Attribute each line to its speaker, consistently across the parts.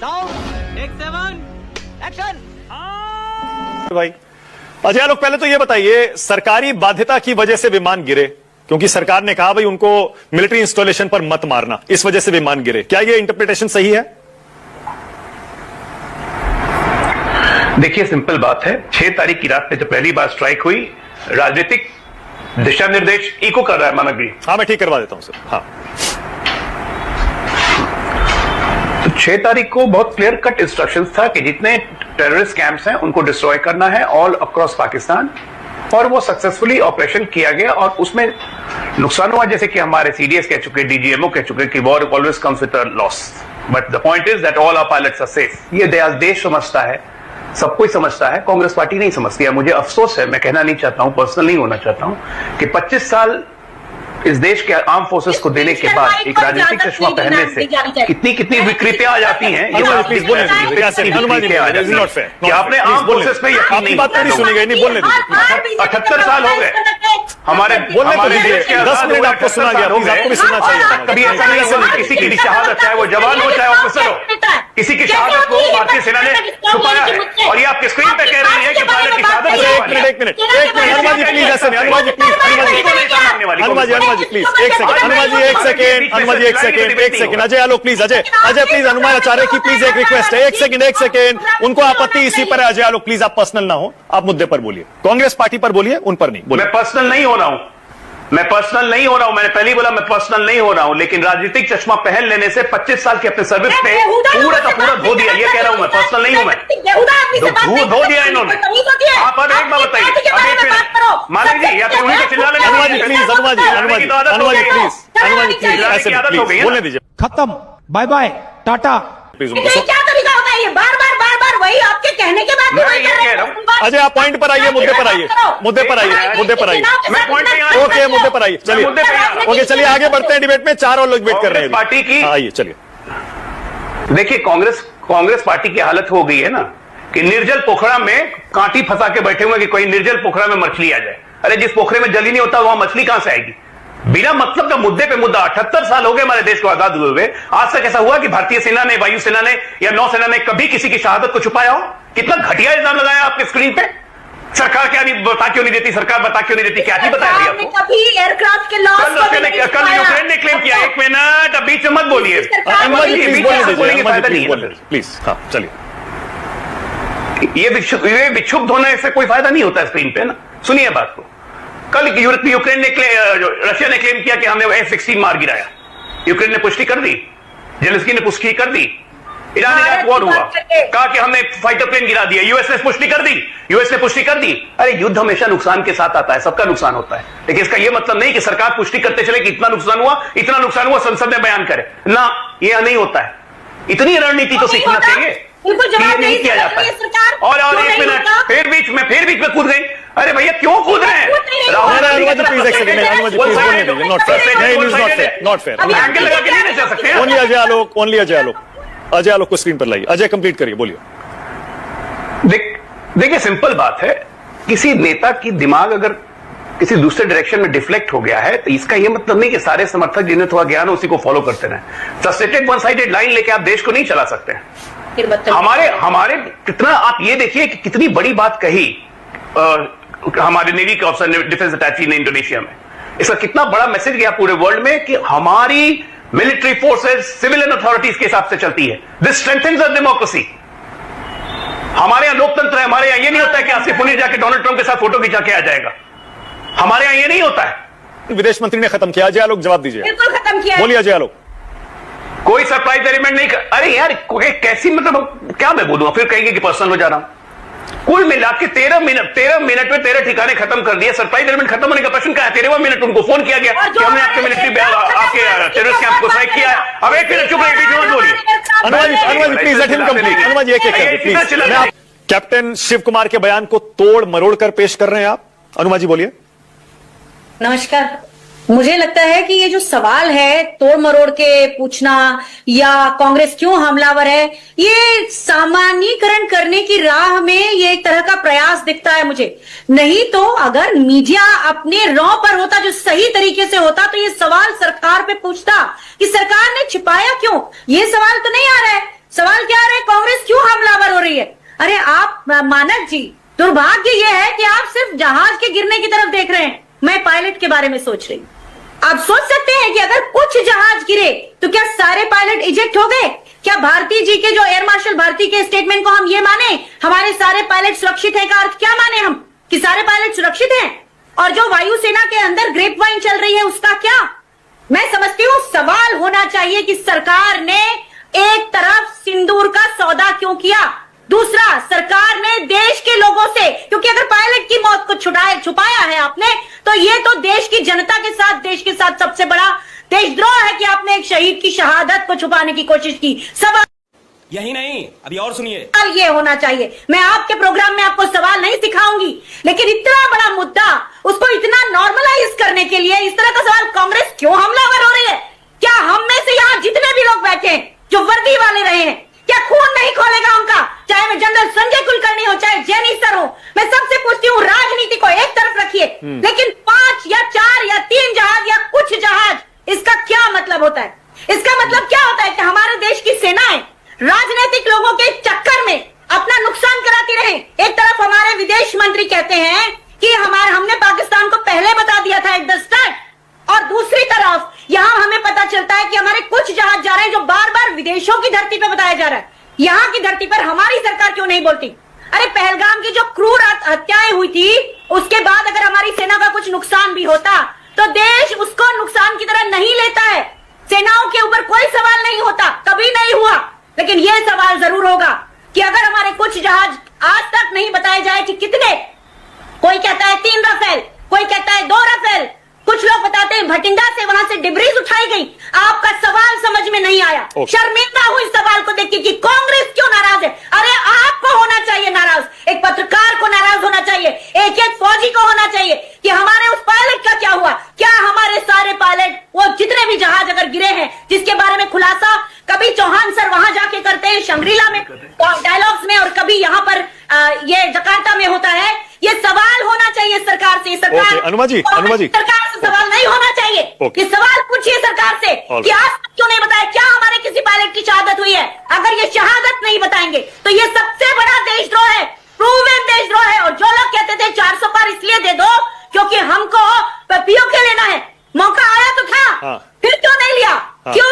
Speaker 1: Sound take 7 action.
Speaker 2: भाई अजय आलोक, पहले तो ये बताइए, सरकारी बाध्यता की वजह से विमान गिरे, क्योंकि सरकार ने कहा भाई उनको मिलिट्री इंस्टॉलेशन पर मत मारना, इस वजह से विमान गिरे, क्या ये इंटरप्रिटेशन सही है?
Speaker 3: देखिए, सिंपल बात है। 6 तारीख की रात में जब पहली बार स्ट्राइक हुई, राजनीतिक दिशा निर्देश इको कर रहा है मानव जी।
Speaker 2: हाँ, मैं ठीक करवा देता हूं सर। हाँ,
Speaker 3: तो 6 तारीख को बहुत क्लियर कट इंस्ट्रक्शंस था कि जितने टेररिस्ट कैंप्स हैं उनको डिस्ट्रॉय करना है ऑल अक्रॉस पाकिस्तान, और वो सक्सेसफुली ऑपरेशन किया गया। और उसमें नुकसान हुआ, जैसे कि हमारे सीडीएस कह चुके, डीजीएमओ कह चुके कि war always comes with a loss, but the point is that all our pilots are safe. ये देश समझता है, सब कोई समझता है, कांग्रेस पार्टी नहीं समझती है। मुझे अफसोस है, मैं कहना नहीं चाहता हूं, पर्सनल नहीं होना चाहता हूं, कि 25 साल इस देश के आर्म फोर्सेस को देने के बाद एक राजनीतिक चश्मा पहनने से कितनी विकृतियां आ जाती हैं।
Speaker 2: प्लीज बोलने दीजिए। हनुमान जी, नॉट फेयर
Speaker 3: कि आपने आर्म फोर्सेस पे यकीन नहीं,
Speaker 2: बात नहीं सुनी गई, नहीं बोलने दीजिए।
Speaker 3: 78 साल हो गए हमारे देश के
Speaker 2: 10 मिनट आपको सुना गया, आपको भी सुनना चाहिए।
Speaker 3: कभी ऐसा नहीं है किसी की शहादत, चाहे वो जवान हो चाहे ऑफिसर हो, किसी की शहादत को भारतीय सेना ने छुपाया है। और ये आपके स्क्रीन पे कह रही है कि पायलट की शहादत।
Speaker 2: एक मिनट हनुमान जी प्लीज, ऐसे नहीं, हनुमान जी प्लीज, हनुमान जी प्लीज, एक सेकंड, हनुमान जी एक second, Ajay Alok please, Ajay please, Hanuman Acharya की प्लीज एक रिक्वेस्ट है, एक सेकंड, उनको आपत्ति इसी पर है। अजय आलोक प्लीज, आप पर्सनल ना हो, आप मुद्दे पर बोलिए, कांग्रेस पार्टी पर बोलिए, उन पर नहीं बोलिए।
Speaker 3: मैं पर्सनल नहीं हो रहा हूं, मैंने पहले ही बोला मैं पर्सनल नहीं हो रहा हूं, लेकिन राजनीतिक चश्मा पहन लेने से 25 साल के अपने सर्विस पे पूरा का पूरा धो दिया। ये कह रहा हूं मैं, पर्सनल नहीं हूं मैं, धो दिया इन्होंने। आप अब एक बात बताइए, मालिक जी, या फिर उन्हीं को चिल्ला लेना।
Speaker 2: हनुमान जी प्लीज, हनुमान जी प्लीज, ऐसे प्लीज बोलने दीजिए।
Speaker 4: खत्म, बाय बाय, टाटा।
Speaker 2: प्लीज
Speaker 5: क्या तरीका होता है ये? बार बार वही आपके कहने के बाद
Speaker 3: मैं ये कह रहा हूं।
Speaker 2: अजय, आप पॉइंट पर आइए, मुद्दे पर आइए।
Speaker 3: मैं पॉइंट पे आ रहा हूं।
Speaker 2: ओके, मुद्दे पर आइए, चलिए। ओके, चलिए आगे बढ़ते हैं डिबेट में। 4 और लोग वेट कर रहे हैं
Speaker 3: पार्टी की।
Speaker 2: आइए, चलिए।
Speaker 3: देखिए, कांग्रेस पार्टी की हालत हो गई है ना कि निर्जल पोखरा में कांटी फंसा के बैठे हुए कि कोई निर्जल पोखरा में मछली आ जाए। अरे जिस पोखरे में जल ही नहीं होता वहां मछली कहां से आएगी? बिना मतलब का मुद्दे पे मुद्दा। 78 साल हो गए हमारे देश को आजाद हुए हुए, आज तक ऐसा हुआ कि भारतीय सेना ने, वायुसेना ने या नौसेना ने कभी किसी की शहादत को छुपाया हो? कितना घटिया इल्जाम लगाया आपके स्क्रीन पे। सरकार क्या नहीं बता क्यों नहीं देती, सरकार बता क्यों नहीं देती, क्या नहीं बताया भैया आपको?
Speaker 5: कभी एयरक्राफ्ट के लॉस
Speaker 3: कल यूक्रेन ने क्लेम किया। 1 मिनट, अब बीच में मत बोलिए,
Speaker 2: प्लीज। हाँ, चलिए।
Speaker 3: ये विक्षुब्ध होने से कोई फायदा नहीं होता स्क्रीन पे ना। सुनिए बात को। कल यूक्रेन ने, रशिया ने क्लेम किया कि हमने F-16 मार गिराया। यूक्रेन ने पुष्टि कर दी, जेलेंस्की ने पुष्टि कर दी। ईरान इराक वॉर हुआ, कहा कि हमने फाइटर प्लेन गिरा दिया। यूएस ने पुष्टि कर दी। अरे युद्ध हमेशा नुकसान के साथ आता है, सबका नुकसान होता है, लेकिन इसका यह मतलब नहीं कि सरकार पुष्टि करते चले कि इतना नुकसान हुआ संसद में बयान करे ना। यह नहीं होता है। इतनी रणनीति तो सीखना चाहिए, ये नहीं किया जाता है। और 1 मिनट, फिर बीच में कूद गई। अरे भैया क्यों कूद रहे हैं? एंगल लगा के नहीं जा सकते।
Speaker 2: ओनली अजय आलोक, अजय आलोक को स्क्रीन पर लाइए। अजय कंप्लीट करिए, बोलिए।
Speaker 3: देखिए, सिंपल बात है, किसी नेता की दिमाग अगर किसी दूसरे डायरेक्शन में डिफ्लेक्ट हो गया है तो इसका यह मतलब नहीं कि सारे समर्थक जिन्हें थोड़ा ज्ञान है उसी को फॉलो करते रहे। फ्रस्ट्रेटेड वन साइडेड लाइन लेके आप देश को नहीं चला सकते। हमारे कितना, आप ये देखिए कि कितनी बड़ी बात कही हमारे नेवी के ऑफिसर ने, डिफेंस अटैची ने इंडोनेशिया में। इसका कितना बड़ा मैसेज गया पूरे वर्ल्ड में कि हमारी मिलिट्री फोर्सेस सिविलियन अथॉरिटीज के हिसाब से चलती है। This strengthens our democracy. हमारे यहां लोकतंत्र है। हमारे यहां ये नहीं होता है कि आसिफ मुनीर जाके डोनाल्ड ट्रंप के साथ फोटो खिंचा के आ जाएगा। हमारे यहां ये नहीं होता है।
Speaker 2: विदेश मंत्री ने खत्म किया। अजय आलोक जवाब दीजिए।
Speaker 5: बिल्कुल खत्म किया।
Speaker 2: बोलिए अजय आलोक।
Speaker 3: कोई सरप्राइज एलिमेंट नहीं अरे यार कैसी, मतलब क्या मैं बोलूंगा, फिर कहेंगे कि पर्सनल हो जा रहा हूं। कुल मिला के 13 मिनट में 13 ठिकाने खत्म कर दिए। सरप्राइज एलिमेंट खत्म होने का प्रश्न क्या है? 13वां मिनट उनको फोन किया गया कि हमने आपके मिलिट्री आपके टेररिस्ट कैंप को स्ट्राइक किया है। अब 1 मिनट चुप रहिए, बीच में बोलिए।
Speaker 2: अनुमान प्लीज लेट हिम कंप्लीट। अनुमान जी एक कैप्टन शिव कुमार के बयान को तोड़ मरोड़ कर पेश कर रहे हैं आप। अनुमान जी बोलिए।
Speaker 5: नमस्कार। मुझे लगता है कि ये जो सवाल है तोड़ मरोड़ के पूछना या कांग्रेस क्यों हमलावर है, ये सामान्यीकरण करने की राह में ये एक तरह का प्रयास दिखता है मुझे। नहीं तो अगर मीडिया अपने रॉ पर होता, जो सही तरीके से होता, तो ये सवाल सरकार पे पूछता कि सरकार ने छिपाया क्यों। ये सवाल तो नहीं आ रहा है। सवाल क्या आ रहा है अरे आप मानक जी, दुर्भाग्य ये है कि आप सिर्फ जहाज के गिरने की तरफ देख रहे हैं। मैं पायलट के बारे में सोच रही हूँ। आप सोच सकते हैं कि अगर कुछ जहाज गिरे तो क्या सारे पायलट इजेक्ट हो गए? क्या भारती जी के जो एयर मार्शल भारती के स्टेटमेंट को हम ये माने हमारे सारे पायलट सुरक्षित है का अर्थ क्या माने हम कि सारे पायलट सुरक्षित हैं? और जो वायुसेना के अंदर ग्रेप वाइन चल रही है उसका क्या? मैं समझती हूँ सवाल होना चाहिए कि सरकार ने एक तरफ सिंदूर का सौदा क्यों किया, दूसरा सरकार ने देश के लोगों से, क्योंकि अगर पायलट की मौत को छुपाया है आपने तो ये तो देश की जनता के साथ, देश के साथ सबसे बड़ा देशद्रोह है कि आपने एक शहीद की शहादत को छुपाने की कोशिश की। सवाल
Speaker 1: यही नहीं, अभी और सुनिए।
Speaker 5: ये होना चाहिए। मैं आपके प्रोग्राम में आपको सवाल नहीं सिखाऊंगी, लेकिन इतना बड़ा मुद्दा उसको इतना नॉर्मलाइज करने के लिए इस तरह का सवाल कांग्रेस क्यों हमलावर हो रही है? क्या हम में से यहाँ जितने भी लोग बैठे हैं जो वर्दी वाले रहे हैं, क्या खून नहीं खोलेगा उनका? चाहे मैं जनरल संजय कुलकर्णी हो, चाहे जैनी सर हो, मैं सबसे पूछती हूँ राजनीति को एक तरफ रखिए, लेकिन 5 या 4 या 3 जहाज या कुछ जहाज, इसका क्या मतलब होता है? इसका मतलब क्या होता है कि हमारे देश की सेनाएं राजनीतिक लोगों के चक्कर में अपना नुकसान कराती रहे। एक तरफ हमारे विदेश मंत्री कहते हैं कि हमने पाकिस्तान को पहले बता दिया था एट द स्टार्ट, और दूसरी तरफ यहां हमें पता चलता है कि हमारे कुछ जहाज जा रहे हैं जो बार बार विदेशों की धरती पे बताया जा रहा है। यहां की धरती पर हमारी सरकार क्यों नहीं बोलती? अरे पहलगाम की जो क्रूर हत्याएं हुई थी उसके बाद अगर हमारी सेना का कुछ नुकसान भी होता तो देश उसको नुकसान की तरह नहीं लेता है। सेनाओं के ऊपर कोई सवाल नहीं होता, कभी नहीं हुआ, लेकिन यह सवाल जरूर होगा कि अगर हमारे कुछ जहाज आज तक नहीं बताए जाए कि कितने, कोई कहता है 3 राफेल, कोई कहता है 2 राफेल, कुछ लोग बताते हैं भटिंडा से वहां से डिब्रीज उठाई गई। आपका सवाल समझ में नहीं आया। शर्मिंदा हूं इस सवाल को देख के कि कांग्रेस क्यों नाराज है। अरे आपको होना चाहिए नाराज, एक पत्रकार को नाराज होना चाहिए, एक फौजी को होना चाहिए कि हमारे उस पायलट का क्या हुआ। क्या हमारे सारे पायलट, वो जितने भी जहाज अगर गिरे हैं जिसके बारे में खुलासा कभी चौहान सर वहां जाके करते हैं शंग्रीला में डायलॉग्स में, और कभी यहाँ पर ये जकार्ता में होता है। ये सवाल होना चाहिए सरकार से। सरकार
Speaker 2: अनुमा जी
Speaker 5: सरकार से सवाल नहीं होना चाहिए। ये सवाल पूछिए सरकार से कि आज तक क्यों नहीं बताया, क्या हमारे किसी पायलट की शहादत हुई है? अगर ये शहादत नहीं बताएंगे तो ये सबसे बड़ा देशद्रोह है, प्रूवन देशद्रोह है। और जो लोग कहते थे 400 पार इसलिए दे दो क्योंकि हमको पीओके लेना है, मौका आया तो था, फिर क्यों नहीं लिया? क्यों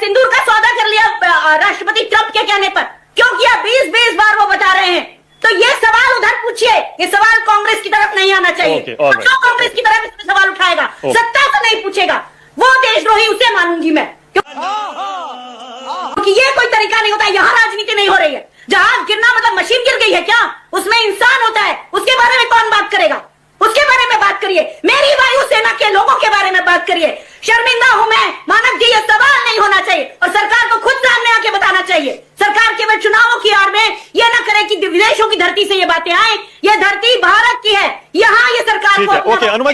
Speaker 5: सिंदूर का सौदा कर लिया राष्ट्रपति ट्रंप के कहने पर? क्यों किया? 20 बार वो बता रहे हैं। तो ये सवाल उधर पूछिए, ये सवाल कांग्रेस की तरफ नहीं आना चाहिए। जो कांग्रेस की तरफ इसमें सवाल उठाएगा सत्ता से नहीं पूछेगा, वो देशद्रोही उसे मानूंगी मैं, क्योंकि ये कोई तरीका नहीं होता। यहाँ राजनीति नहीं हो रही है। जहाज गिरना मतलब मशीन गिर गई है क्या? उसमें इंसान होता है, उसके बारे में कौन बात करेगा? उसके बारे में बात करिए, मेरी वायुसेना के लोगों के बारे में बात करिए। शर्मिंदा हूं मैं मानक जी, ये सवाल नहीं होना चाहिए और सरकार को खुद सामने आके बताना चाहिए। सरकार केवल चुनावों की आड़ में ये ना करे कि विदेशों की धरती से ये बातें आए। ये धरती भारत की है, यहाँ ये सरकार को।
Speaker 2: ओके अनुमा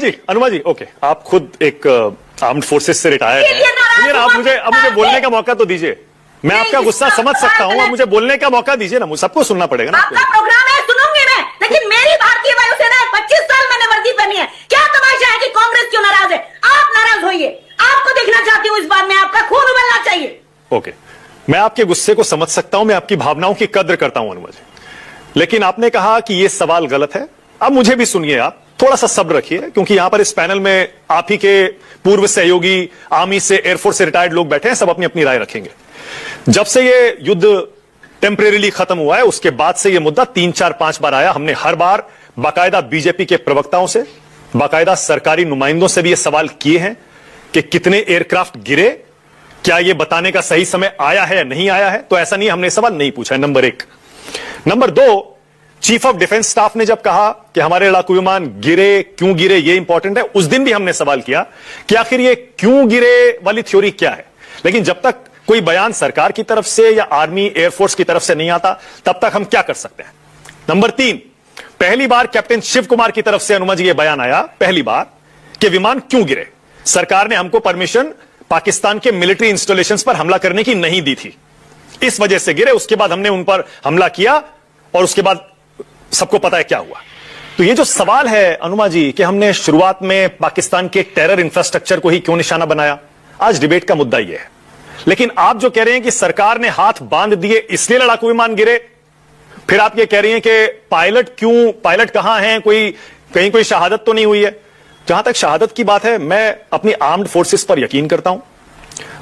Speaker 2: जी, ओके, आप खुद एक आर्म्ड फोर्सेस से रिटायर्ड हैं। आप मुझे बोलने का मौका तो दीजिए। मैं आपका गुस्सा समझ सकता हूँ, आप मुझे बोलने का मौका दीजिए ना, मुझे सबको सुनना पड़ेगा ना।
Speaker 5: आपका प्रोग्राम है, सुनूंगी मैं, लेकिन मेरी भारतीय वायुसेना है, 25 साल मैंने वर्दी पहनी है। क्या तमाशा है कि कांग्रेस क्यों नाराज है? आप नाराज होइए, आपको देखना चाहती हूँ इस बात में, आपका खून उबलना चाहिए।
Speaker 2: ओके, मैं आपके गुस्से को समझ सकता हूं, मैं आपकी भावनाओं की कद्र करता हूं अनुमा जी, लेकिन आपने कहा कि यह सवाल गलत है। अब मुझे भी सुनिए, आप थोड़ा सा सब्र रखिए, क्योंकि यहां पर इस पैनल में आप ही के पूर्व सहयोगी, आर्मी से, एयरफोर्स से रिटायर्ड लोग बैठे हैं, सब अपनी अपनी राय रखेंगे। जब से ये युद्ध टेम्परेरीली खत्म हुआ है उसके बाद से ये मुद्दा 3, 4, 5 बार आया। हमने हर बार बाकायदा बीजेपी के प्रवक्ताओं से, बाकायदा सरकारी नुमाइंदों से भी ये सवाल किए हैं कि कितने एयरक्राफ्ट गिरे, क्या ये बताने का सही समय आया है या नहीं आया है। तो ऐसा नहीं, हमने सवाल नहीं पूछा है, number 1। Number 2, chief of defence staff ने जब कहा कि हमारे लड़ाकू विमान गिरे, क्यों गिरे, ये इंपॉर्टेंट है, उस दिन भी हमने सवाल किया कि आखिर ये क्यों गिरे वाली थ्योरी क्या है। लेकिन जब तक कोई बयान सरकार की तरफ से या आर्मी, एयरफोर्स की तरफ से नहीं आता, तब तक हम क्या कर सकते हैं। नंबर 3, पहली बार कैप्टन शिव कुमार की तरफ से अनुमा जी ये बयान आया, पहली बार, कि विमान क्यों गिरे। सरकार ने हमको परमिशन पाकिस्तान के मिलिट्री इंस्टॉलेशंस पर हमला करने की नहीं दी थी, इस वजह से गिरे। उसके बाद हमने उन पर हमला किया और उसके बाद सबको पता है क्या हुआ। तो ये जो सवाल है अनुमा जी कि हमने शुरुआत में पाकिस्तान के टेरर इंफ्रास्ट्रक्चर को ही क्यों निशाना बनाया, आज डिबेट का मुद्दा यह है। लेकिन आप जो कह रहे हैं कि सरकार ने हाथ बांध दिए इसलिए लड़ाकू विमान गिरे, फिर आप ये कह रही हैं कि पायलट कहां हैं, कहीं कोई शहादत तो नहीं हुई है। जहां तक शहादत की बात है, मैं अपनी आर्म्ड फोर्सेस पर यकीन करता हूं।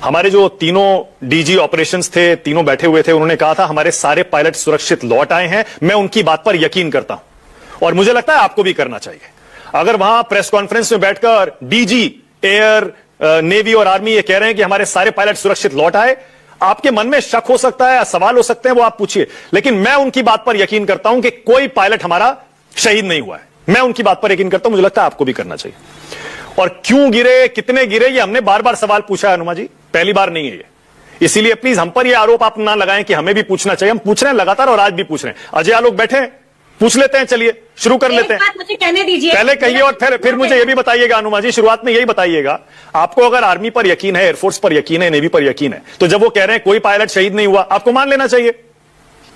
Speaker 2: हमारे जो तीनों डीजी ऑपरेशंस थे, तीनों बैठे हुए थे, उन्होंने कहा था हमारे सारे पायलट सुरक्षित लौट आए हैं। मैं उनकी बात पर यकीन करता हूं और मुझे लगता है आपको भी करना चाहिए। अगर वहां प्रेस कॉन्फ्रेंस में बैठकर डीजी एयर, नेवी और आर्मी ये कह रहे हैं कि हमारे सारे पायलट सुरक्षित लौट आए, आपके मन में शक हो सकता है, सवाल हो सकते हैं, वो आप पूछिए, लेकिन मैं उनकी बात पर यकीन करता हूं कि कोई पायलट हमारा शहीद नहीं हुआ है। मैं उनकी बात पर यकीन करता हूं, मुझे लगता है आपको भी करना चाहिए। और क्यों गिरे, कितने गिरे, ये हमने बार बार सवाल पूछा है अनुमा जी, पहली बार नहीं है ये। इसीलिए प्लीज हम पर ये आरोप आप ना लगाएं कि हमें भी पूछना चाहिए। हम पूछ रहे हैं लगातार और आज भी पूछ रहे हैं। अजय आलोक बैठे हैं, पूछ लेते हैं, चलिए शुरू कर लेते हैं।
Speaker 5: मुझे कहने दीजिए,
Speaker 2: पहले कहिए और फिर मुझे ये भी बताइएगा अनुमा जी, शुरुआत में यही बताइएगा, आपको अगर आर्मी पर यकीन है, एयरफोर्स पर यकीन है, नेवी पर यकीन है, तो जब वो कह रहे हैं कोई पायलट शहीद नहीं हुआ, आपको मान लेना चाहिए।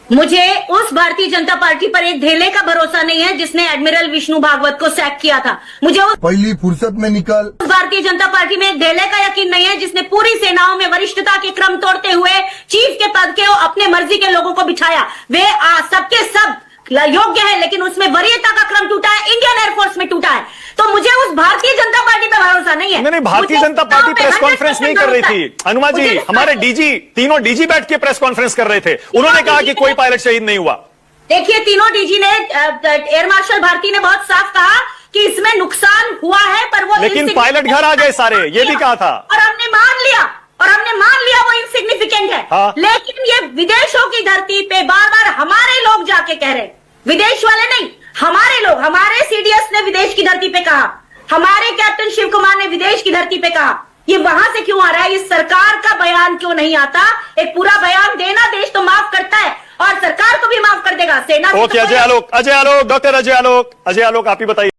Speaker 5: मुझे उस भारतीय जनता पार्टी पर एक ढेले का भरोसा नहीं है जिसने एडमिरल विष्णु भागवत को सैक किया था। मुझे उस
Speaker 6: पहली फुर्सत में निकल
Speaker 5: भारतीय जनता पार्टी में एक ढेले का यकीन नहीं है जिसने पूरी सेनाओं में वरिष्ठता के क्रम तोड़ते हुए चीफ के पद के अपने मर्जी के लोगों को बिछाया। वे सबके सब योग्य है, लेकिन उसमें वरीयता का क्रम टूटा है, इंडियन एयरफोर्स में टूटा है। तो मुझे उस भारतीय जनता पार्टी पे भरोसा नहीं है।
Speaker 2: नहीं, Bharatiya Janata party press conference नहीं कर रही थी अनुमा जी, हमारे डीजी, तीनों डीजी बैठ के प्रेस कॉन्फ्रेंस कर रहे थे, उन्होंने कहा कि कोई पायलट शहीद नहीं हुआ।
Speaker 5: देखिए, तीनों डीजी ने, एयर मार्शल भारती ने बहुत साफ कहा कि इसमें नुकसान हुआ है, पर वो
Speaker 2: लेकिन पायलट घर आ गए सारे, ये भी कहा था,
Speaker 5: और हमने मान लिया वो इनसिग्निफिकेंट है।
Speaker 2: हाँ।
Speaker 5: लेकिन ये विदेशों की धरती पे बार बार हमारे लोग जाके कह रहे, विदेश वाले नहीं, हमारे लोग, हमारे सीडीएस ने विदेश की धरती पे कहा, हमारे कैप्टन शिव कुमार ने विदेश की धरती पे कहा। ये वहां से क्यों आ रहा है? इस सरकार का बयान क्यों नहीं आता? एक पूरा बयान देना देश तो माफ करता है और सरकार को भी माफ कर देगा, सेना।
Speaker 2: ओके, अजय आलोक, डॉक्टर अजय आलोक आप ही बताइए।